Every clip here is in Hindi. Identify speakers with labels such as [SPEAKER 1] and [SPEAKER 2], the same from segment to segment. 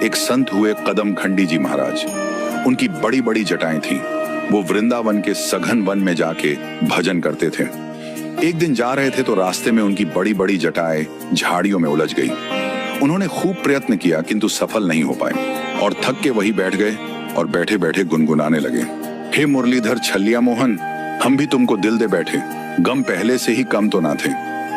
[SPEAKER 1] एक संत हुए कदम खंडी जी महाराज। उनकी बड़ी बड़ी जटाएं थीं। वो वृंदावन के सघन वन में जाके भजन करते थे। एक दिन जा रहे थे तो रास्ते में उनकी बड़ी बड़ी जटाएं झाड़ियों में उलझ गई। उन्होंने खूब प्रयत्न किया किंतु सफल नहीं हो पाए और थक के वहीं बैठ गए और बैठे बैठे गुनगुनाने लगे, हे मुरलीधर छल्लिया मोहन, हम भी तुमको दिल दे बैठे, गम पहले से ही कम तो ना थे,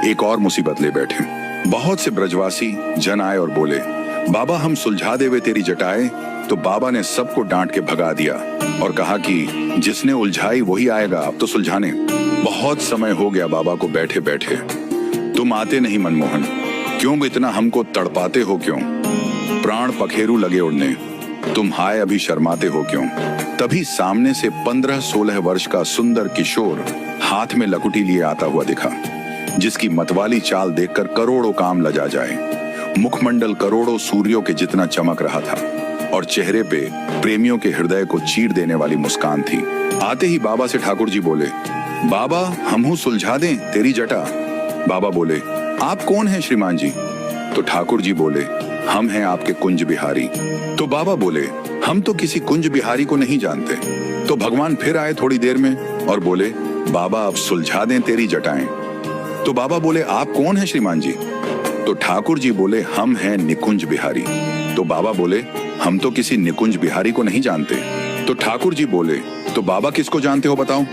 [SPEAKER 1] एक और मुसीबत ले बैठे। बहुत से ब्रजवासी जन आए और बोले, बाबा हम सुलझा देवे तेरी जटाएं। तो बाबा ने सबको डांट के भगा दिया और कहा कि जिसने उलझाई वही आएगा अब तो सुलझाने। बहुत समय हो गया बाबा को बैठे बैठे, तुम आते नहीं मनमोहन, क्यों इतना हमको तड़पाते हो क्यों, प्राण पखेरु लगे उड़ने, तुम हाय अभी शर्माते हो क्यों। तभी सामने से 15-16 वर्ष का सुंदर किशोर हाथ में लकुटी लिए आता हुआ दिखा, जिसकी मतवाली चाल देखकर करोड़ों काम लजा जाए। मुखमंडल करोड़ों सूर्यों के जितना चमक रहा था और चेहरे पे प्रेमियों के हृदय को चीर देने वाली मुस्कान थी। आते ही बाबा से ठाकुर जी बोले, बाबा हमहू सुलझा दें तेरी जटा। बाबा बोले, आप कौन हैं श्रीमान जी। तो ठाकुर जी बोले, हम हैं आपके कुंज बिहारी। तो बाबा बोले, हम तो किसी कुंज बिहारी को नहीं जानते। तो भगवान फिर आए थोड़ी देर में और बोले, बाबा अब सुलझा दें तेरी जटाएं। तो बाबा बोले, आप कौन हैं श्रीमान जी। तो ठाकुर जी बोले, हम हैं निकुंज बिहारी। तो बाबा बोले, हम तो किसी निकुंज बिहारी को नहीं जानते। तो ठाकुर जी बोले, तो बाबा किसको जानते हो बताओ।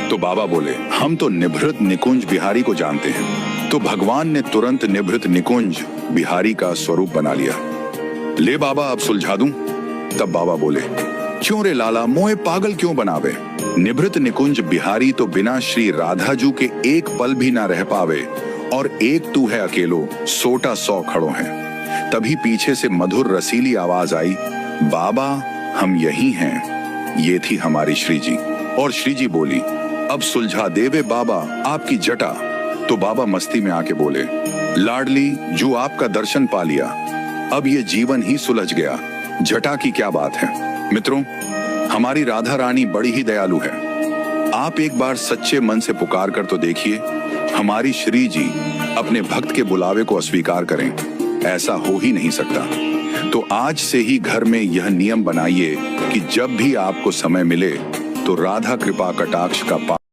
[SPEAKER 1] तो बाबा बोले, हम तो निभृत निकुंज बिहारी को जानते हैं। तो भगवान ने तुरंत निभृत निकुंज बिहारी का स्वरूप बना लिया। ले बाबा अब सुलझा दूं। तब बाबा बोले, क्यों रे लाला मोए पागल क्यों बनावे, निभृत निकुंज बिहारी तो बिना श्री राधा जू के एक पल भी ना रह पावे, और एक तू है अकेलो सोटा 100 खड़ो हैं। तभी पीछे से मधुर रसीली आवाज आई, बाबा हम यही हैं, ये थी हमारी श्री जी। और श्री जी बोली, अब सुलझा देवे बाबा आपकी जटा। तो बाबा मस्ती में आके बोले, लाडली जो आपका दर्शन पा लिया, अब ये जीवन ही सुलझ गया, जटा की क्या बात है। मित्रों, हमारी राधा रानी बड़ी ही दयालु है। आप एक बार सच्चे मन से पुकार कर तो देखिए, हमारी श्री जी अपने भक्त के बुलावे को अस्वीकार करें, ऐसा हो ही नहीं सकता। तो आज से ही घर में यह नियम बनाइए कि जब भी आपको समय मिले तो राधा कृपा कटाक्ष का